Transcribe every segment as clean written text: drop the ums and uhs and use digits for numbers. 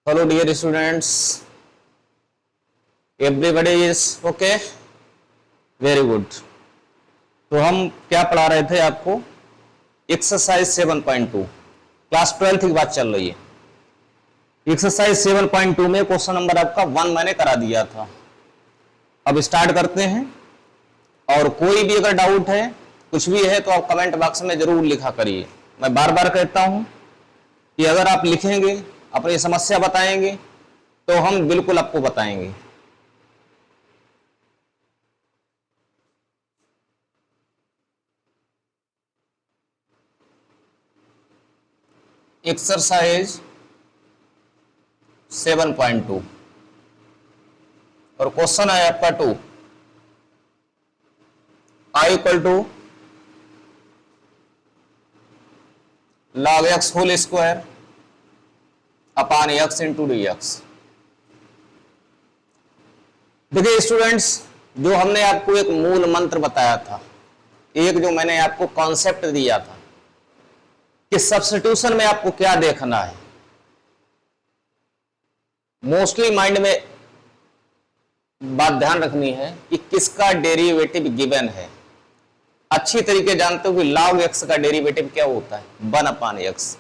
Hello dear students, everybody is okay? Very good. तो हम क्या पढ़ा रहे थे आपको? एक्सरसाइज 7.2 क्लास 12 की बात चल रही है। एक्सरसाइज 7.2 में क्वेश्चन नंबर आपका 1 मैंने करा दिया था। अब स्टार्ट करते हैं और कोई भी अगर डाउट है कुछ भी है तो आप कमेंट बॉक्स में जरूर लिखा करिए। मैं बार बार कहता हूं कि अगर आप लिखेंगे, अपनी समस्या बताएंगे तो हम बिल्कुल आपको बताएंगे। एक्सरसाइज 7.2 और क्वेश्चन है आपका 2 i equal to log x whole square upon x into d x. देखिए स्टूडेंट्स, जो हमने आपको एक मूल मंत्र बताया था, एक जो मैंने आपको कॉन्सेप्ट दिया था कि सब्स्टिट्यूशन में आपको क्या देखना है, मोस्टली माइंड में बात ध्यान रखनी है कि किसका डेरिवेटिव गिवन है। अच्छी तरीके जानते हो कि log x का डेरिवेटिव क्या होता है, 1 अपॉन x,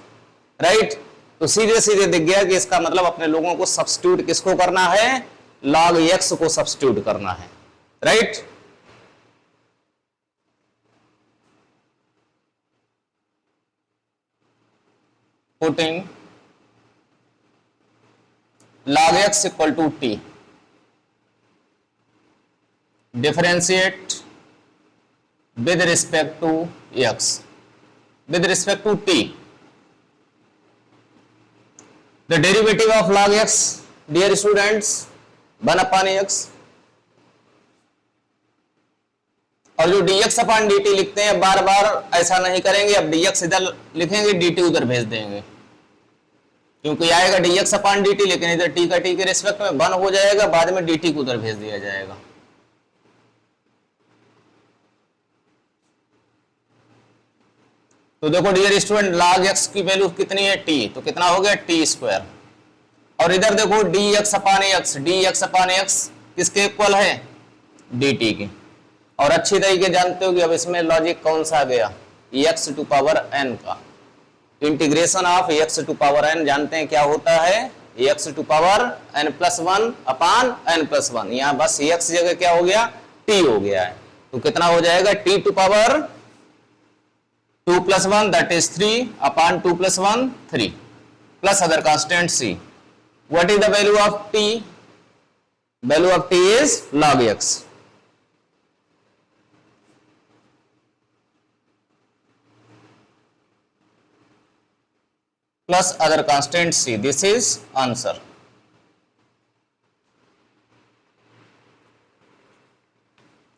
राइट। तो सीधे सीधे दिख गया कि इसका मतलब अपने लोगों को सब्स्टिट्यूट किसको करना है, log x को सब्स्टिट्यूट करना है, right. Putting log x equal to t, differentiate with respect to x, with respect to t, the derivative of log x, dear students, 1 upon x, और जो dx अपॉन dt लिखते हैं बार बार ऐसा नहीं करेंगे। अब dx इधर लिखेंगे, dt उधर भेज देंगे, क्योंकि आएगा dx अपॉन dt, लेकिन इधर t का t के रिस्पेक्ट में 1 हो जाएगा, बाद में dt को उधर भेज दिया जाएगा। तो देखो डियर स्टूडेंट, log x की वैल्यू कितनी है, t, तो कितना हो गया t स्क्वायर। और इधर देखो dx upon x, dx upon x किसके इक्वल है, dt की। और अच्छी तरीके जानते हो कि अब इसमें लॉजिक कौन सा आ गया, x टू पावर n का। Integration of x to power n जानते हैं क्या होता है, x to power n plus 1 upon n plus 1। यहाँ बस x जगह क्या हो गया, t हो गया है। तो कितना हो जाएगा, t to power 2 plus 1 that is 3 upon 2 plus 1 3 plus other constant c. What is the value of t? Value of t is log x plus other constant c. This is answer.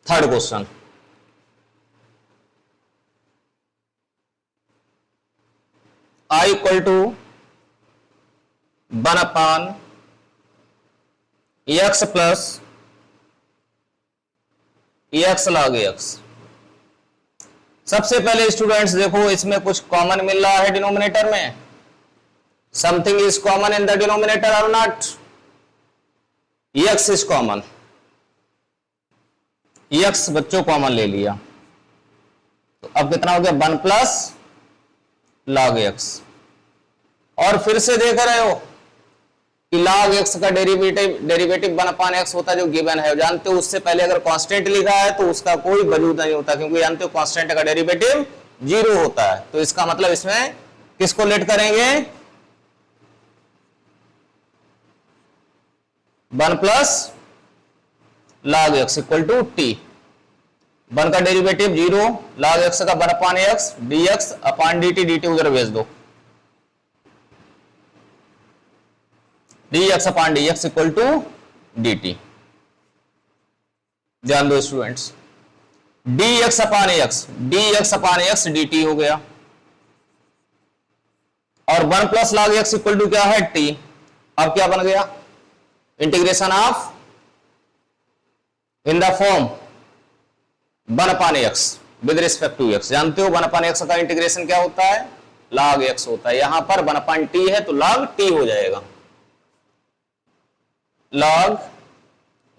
Third question. I equal to 1 upon x plus x log x। सबसे पहले students देखो, इसमें कुछ common मिल रहा है denominator में, something is common in the denominator और not, x is common, x बच्चों कॉमन ले लिया। तो अब कितना हो गया, 1 प्लस log x। और फिर से देख रहे हो कि log x का डेरिवेटिव 1 अपॉन x होता है जो गिवन है। जानते हो उससे पहले अगर कांस्टेंट लिखा है तो उसका कोई वजूद नहीं होता, क्योंकि जानते हो कांस्टेंट का डेरिवेटिव 0 होता है। तो इसका मतलब इसमें किसको लेट करेंगे, 1 plus log x equal to t। 1 का डेरिवेटिव 0, log x का 1 upon x, dx upon dt, dt उधर भेज दो, dx upon dx equal to dt। ध्यान दो students, dx upon x dt हो गया, और 1 plus log x equal to क्या है, t। अब क्या बन गया, integration of in the form 1 upon x with respect to x। जानते हो 1 अपॉन x का इंटीग्रेशन क्या होता है, log x होता है। यहां पर 1 अपॉन t है तो log t हो जाएगा। log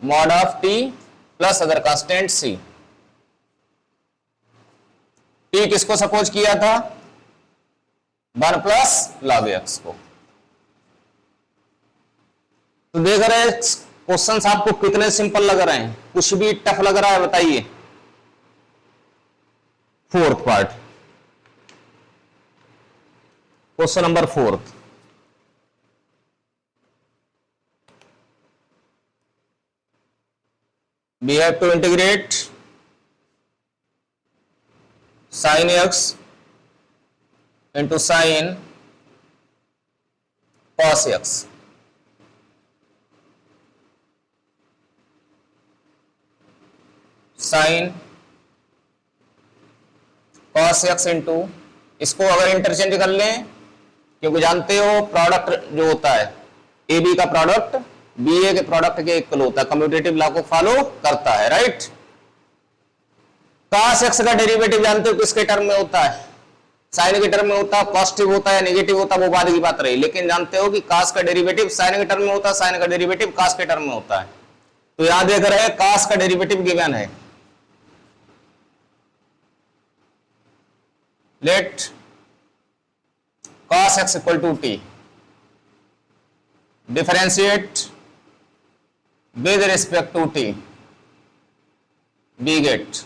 mod of t plus other constant c। t किसको सपोज किया था? 1 प्लस log x को। तो देख रहे हैं क्वेश्चंस आपको कितने सिंपल लग रहे हैं, कुछ भी टफ लग रहा है बताइए। Fourth part, question number 4। we have to integrate sin x into sin cos x। sin cos x into, इसको अगर इंटरचेंज कर लें, क्योंकि जानते हो प्रोडक्ट जो होता है ए बी का प्रोडक्ट बी ए के प्रोडक्ट के इक्वल होता है, कम्यूटेटिव लॉ को फॉलो करता है, राइट। cos x का डेरिवेटिव जानते हो किसके टर्म में होता है? साइन के टर्म में होता है। पॉजिटिव होता है नेगेटिव होता है वो बाद की बात रही, लेकिन जानते हो कि cos का डेरिवेटिव साइन के टर्म में होता है, साइन का डेरिवेटिव cos के टर्म में होता है। तो याद देख रहे हैं cos का डेरिवेटिव गिवन है। Let cos x equal to t, differentiate with respect to t, we get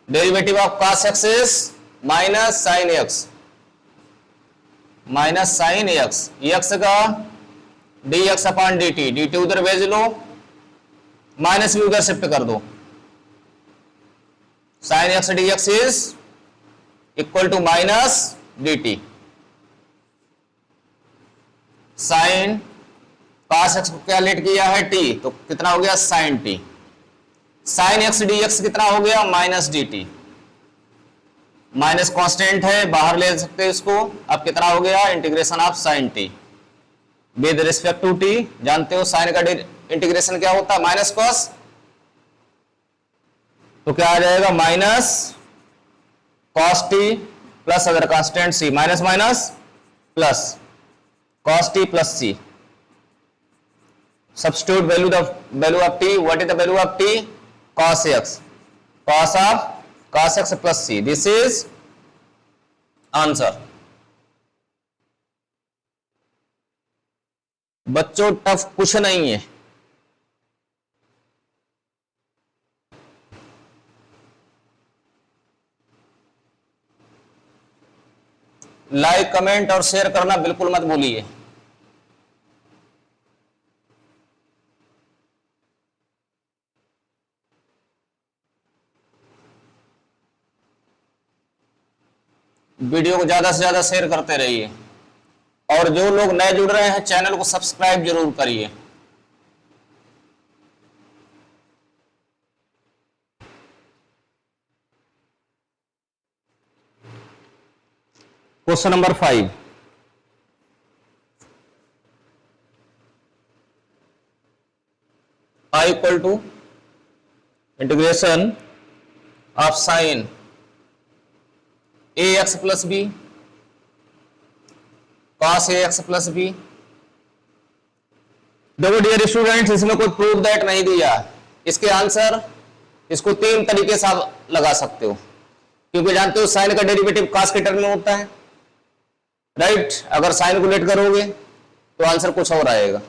derivative of cos x is minus sin x, minus sine x, x का dx अपॉन dt, dt उधर भेज लो, minus भी उधर shift कर दो, sine x dx is equal to minus dt। Sine cos x को क्या late किया है t, तो कितना हो गया sin t। sin x dx कितना हो गया माइनस dt, माइनस कांस्टेंट है बाहर ले सकते हैं इसको। अब कितना हो गया integration of sin t with respect to t। जानते हो साइन का इंटीग्रेशन क्या होता है? माइनस cos, तो क्या आ जाएगा minus cos t plus other constant c, minus minus plus cos t plus c। Substitute value of t. What is the value of t? Cos x. Cos x plus c. This is answer. बच्चों tough कुछ नहीं है। Like comment और share करना बिल्कुल मत भूलिए। Video को ज्यादा से ज्यादा शेयर करते रहिए, और जो लोग नए जुड़ रहे हैं चैनल को सब्सक्राइब जरूर करिए। Question number 5, I equal to integration of sine ax plus B cos ax plus B. देखो डियर स्टूडेंट्स, इसमें कोई प्रूफ दैट नहीं दिया। इसके आंसर इसको 3 तरीके से आप लगा सकते हो, क्योंकि जानते हो साइन का डेरिवेटिव cos के टर्म में होता है, राइट। अगर साइन को लेट करोगे तो आंसर कुछ और आएगा।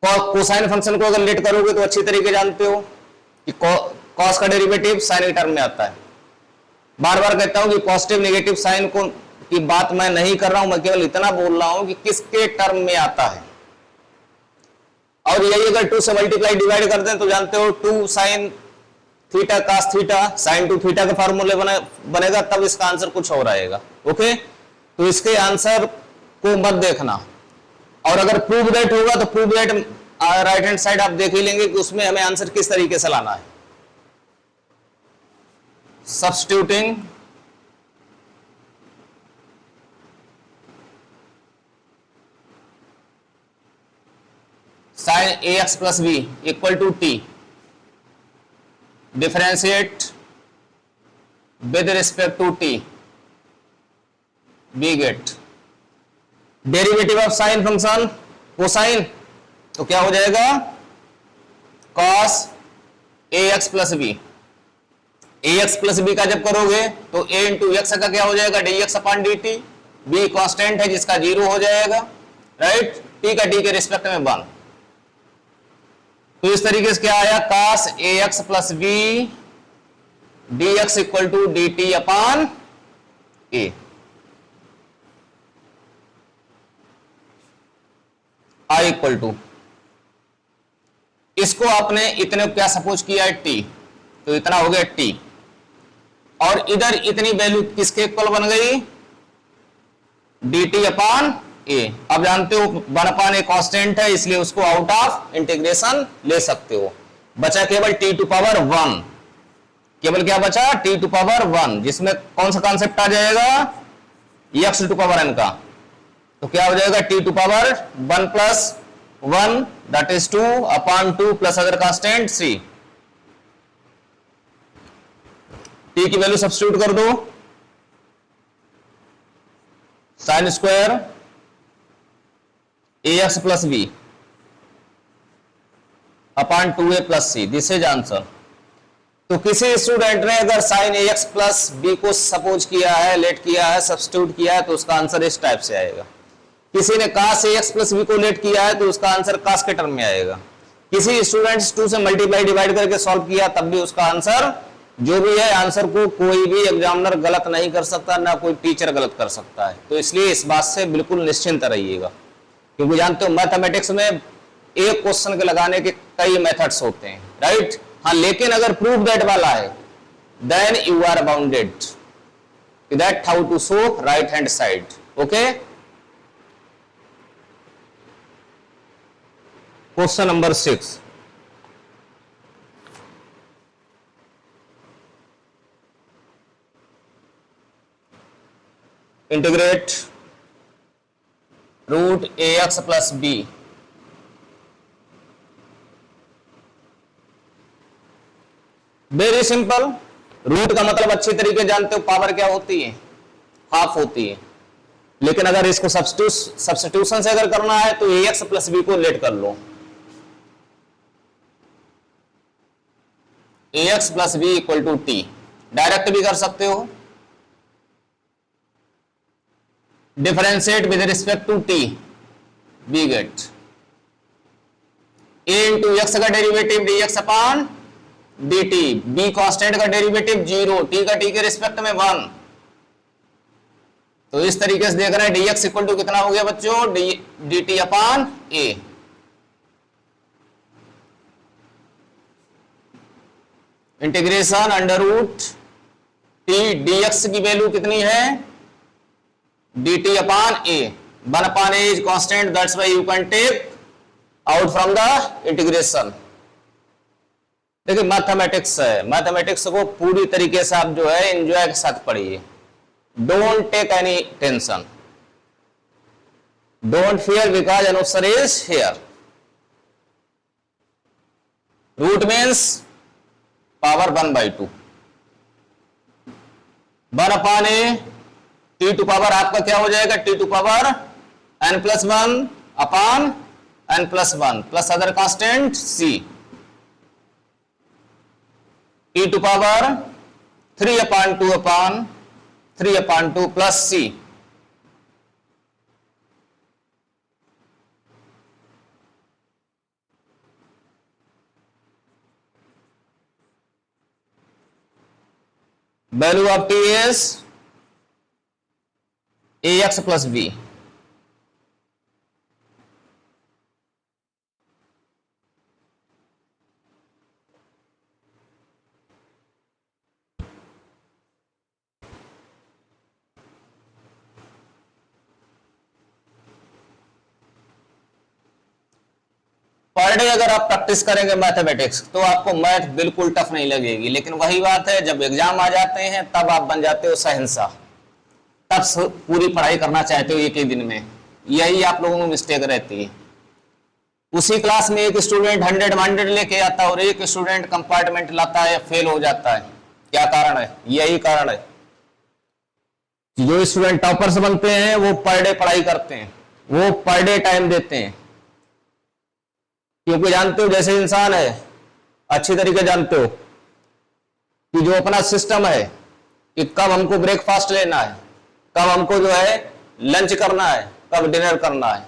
कोसाइन फंक्शन को अगर लेट करोगे तो अच्छी तरीके जानते हो कि cos का डेरिवेटिव साइन के टर्म में आता है। बार बार कहता हूं कि पॉजिटिव नेगेटिव साइन को की बात मैं नहीं कर रहा हूं, मैं केवल इतना बोल रहा हूं कि किसके टर्म में आता है। और यही अगर 2 से मल्टीप्लाई डिवाइड कर दें तो जानते हो 2 sine theta cos theta sine 2 theta के फॉर्मूले बनेगा, तब इसका आंसर कुछ और आएगा। ओके, तो इसके आंसर को मत देखना, और अगर प्रूव दैट होगा तो prove that right hand side आप देख ही लेंगे कि उसमें हमें आंसर किस तरीके से लाना है। Substituting sin ax plus b equal to t, differentiate with respect to t, we get derivative of sin function cosine तो क्या हो जाएगा cos ax plus B. ax plus B का जब करोगे तो a इंटू एक्स का क्या हो जाएगा dx upon dt। b constant है जिसका 0 हो जाएगा, राइट। t का d के रिस्पेक्ट में 1। तो इस तरीके से क्या आया cos ax plus B dx equal to dt upon a। i equal to, इसको आपने इतने क्या सपोज किया है t, तो इतना हो गया t, और इधर इतनी वैल्यू किसके इक्वल बन गई dt अपॉन a। अब जानते हो 1 अपॉन a कांस्टेंट है इसलिए उसको आउट ऑफ इंटीग्रेशन ले सकते हो। बचा केवल t टू पावर 1, केवल क्या बचा t टू पावर 1, जिसमें कौन सा कॉन्सेप्ट आ जाएगा x टू पावर n का। तो क्या हो जाएगा t to power 1 plus 1 that is 2 upon 2 plus other constant 3। t की वैल्यू सब्स्टिट्यूट कर दो, sine square ax plus B upon 2a plus C, this is answer. तो किसी स्टूडेंट ने अगर साइन ax प्लस बी को सपोज किया है, लेट किया है, सब्स्टिट्यूट किया है, तो उसका आंसर इस टाइप से आएगा। किसी ने cos ax प्लस बी को लेट किया है तो उसका आंसर cos के टर्म में आएगा। किसी स्टूडेंट्स 2 से मल्टीप्लाई डिवाइड करके सॉल्व किया तब भी उसका आंसर जो भी है, आंसर को कोई भी एग्जामिनर गलत नहीं कर सकता, ना कोई टीचर गलत कर सकता है। तो इसलिए इस बात से बिल्कुल निश्चिंत रहिएगा, क्योंकि जानते हो मैथमेटिक्स में एक क्वेश्चन के लगाने के कई मेथड्स होते हैं, राइट। हाँ, लेकिन अगर प्रूफ दैट वाला है then you are bounded that how to show right hand side. Okay, question number 6, integrate root ax plus B. Very simple, root का मतलब अच्छी तरीके जानते हो, पावर क्या होती है, हाफ होती है। लेकिन अगर इसको सब्स्टिट्यूशन से अगर करना है तो ax प्लस बी को लेट कर लो, ax plus b equal to t. Direct भी कर सकते हो, differentiate with respect to t, we get a into x का derivative dx upon dt, b constant का डेरिवेटिव 0, t का t के रिस्पेक्ट में 1। तो इस तरीके से देख रहे हैं dx इक्वल टू कितना हो गया बच्चों dt upon a। Integration under root t dx की वैल्यू कितनी है dt upon a, 1 upon a is constant, that's why you can take out from the integration. देखिए मैथमेटिक्स है, मैथमेटिक्स को पूरी तरीके से आप जो है एंजॉय के साथ पढ़िए। Don't take any tension, don't fear because answer is here. Root means power 1/2, 1 upon A, T to power आपका क्या हो जाएगा T to power n plus 1 upon n plus 1 plus other constant c, T to power 3 upon 2 upon 3 upon 2 plus c। Value of T is ax plus b। Per day अगर आप practice करेंगे mathematics तो आपको math बिल्कुल tough नहीं लगेगी, लेकिन वही बात है जब एग्जाम आ जाते हैं तब आप बन जाते हो शहंशाह, तब पूरी पढ़ाई करना चाहते हो एक ही दिन में। यही आप लोगों में मिस्टेक रहती है। उसी क्लास में एक स्टूडेंट 100 लेके आता है और एक स्टूडेंट कंपार्टमेंट लाता है या फेल हो जाता है। क्या कारण है? यही कारण है। जो स्टूडेंट टॉपर्स बनते हैं वो पर डे पढ़ाई करते हैं, वो पर डे टाइम देते हैं, क्योंकि जानते हो जैसे इंसान है, अच्छी तरीके जानते हो कि जो अपना सिस्टम है कि कब हमको ब्रेकफास्ट लेना है, कब हमको जो है लंच करना है, कब डिनर करना है,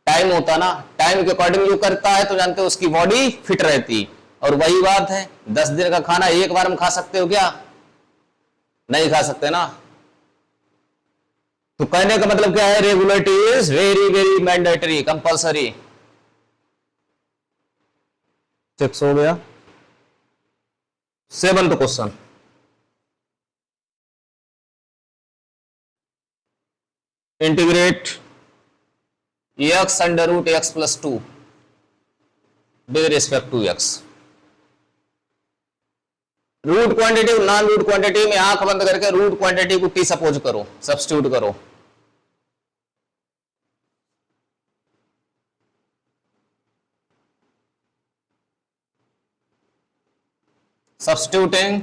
टाइम होता ना, टाइम के अकॉर्डिंग जो करता है तो जानते हो उसकी बॉडी फिट रहती। और वही बात है, 10 दिन का खाना एक बार में खा सकते हो क्या? नहीं खा सकते ना। तो कहने का मतलब क्या है, regularity is very very mandatory, compulsory. 6 हो गया। 7th question, integrate x under root x plus 2 with respect to x। Root quantity non root quantity में आंख बंद करके रूट क्वांटिटी को t सपोज करो, सब्स्टिट्यूट करो। Substituting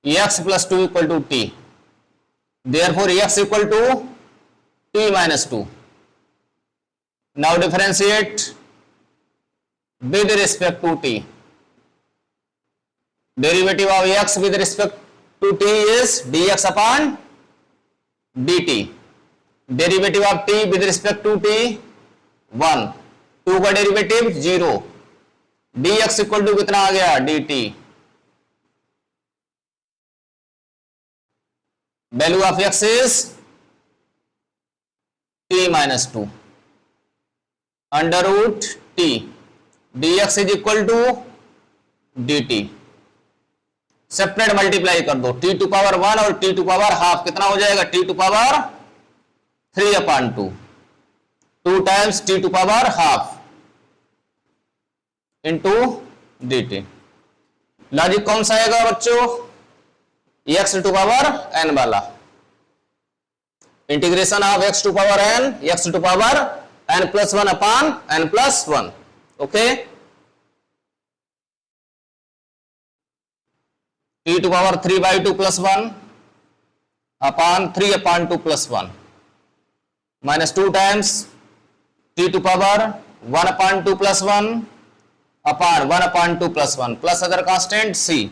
x plus 2 equal to t, therefore x equal to t minus 2. Now differentiate with respect to t. Derivative of x with respect to t is dx upon dt. Derivative of t with respect to t 1, 2 का derivative 0, dx equal to कितना आ गया dt। Value of x is t minus 2 under root t, dx is equal to dt। Separate multiply कर दो, t to power 1 और t to power half कितना हो जाएगा, t to power 3/2, 2 times t to power half into dt। Logic कौन सा आएगा बच्चों, x टू पावर n वाला। Integration of x to power n, x to power n plus 1 upon n plus 1। Okay, t to power 3/2 plus 1 upon 3/2 plus 1 minus 2 times t to power 1/2 plus 1 upon 1/2 plus 1 plus other constant c।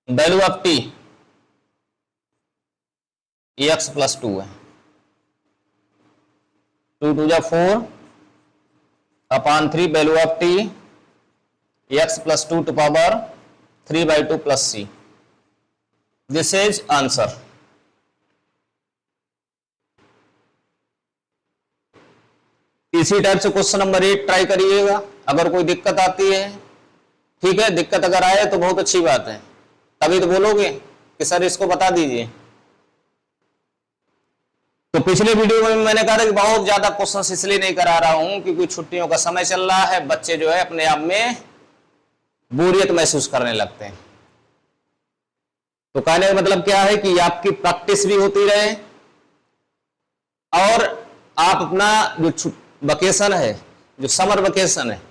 Value of t x plus 2 है, 2 2 जा 4 upon 3 value of t x plus 2 to power 3/2 plus c। This is answer. इसी type से question number 8 try करिएगा। अगर कोई दिक्कत आती है, ठीक है, दिक्कत अगर आए तो बहुत अच्छी बात है, तभी तो बोलोगे कि सर इसको बता दीजिए। तो पिछले वीडियो में मैंने कहा था कि बहुत ज्यादा क्वेश्चंस इसलिए नहीं करा रहा हूं क्योंकि छुट्टियों का समय चल रहा है, बच्चे जो है अपने आप में बोरियत महसूस करने लगते हैं। तो कहने का मतलब क्या है कि आपकी प्रैक्टिस भी होती रहे और आप अपना जो वेकेशन है, जो समर वेकेशन है,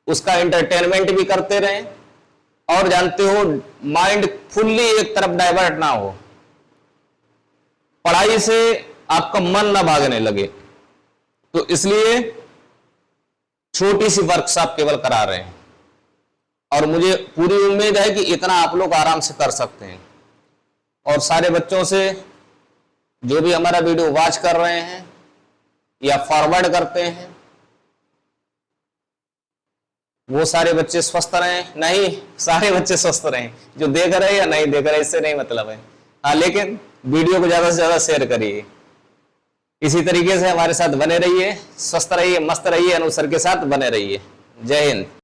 उसका एंटरटेनमेंट भी करते रहें और जानते हो माइंड फुल्ली एक तरफ डाइवर्ट ना हो, पढ़ाई से आपका मन ना भागने लगे। तो इसलिए छोटी सी वर्कशॉप केवल करा रहे हैं और मुझे पूरी उम्मीद है कि इतना आप लोग आराम से कर सकते हैं। और सारे बच्चों से जो भी हमारा वीडियो वॉच कर रहे हैं या फॉरवर्ड करते हैं, वो सारे बच्चे स्वस्थ रहें, नहीं सारे बच्चे स्वस्थ रहें, जो देख रहे हैं या नहीं देख रहे इससे नहीं मतलब है। हाँ, लेकिन वीडियो को ज्यादा से ज्यादा शेयर करिए। इसी तरीके से हमारे साथ बने रहिए, स्वस्थ रहिए, मस्त रहिए, अनुसर के साथ बने रहिए। जय हिंद।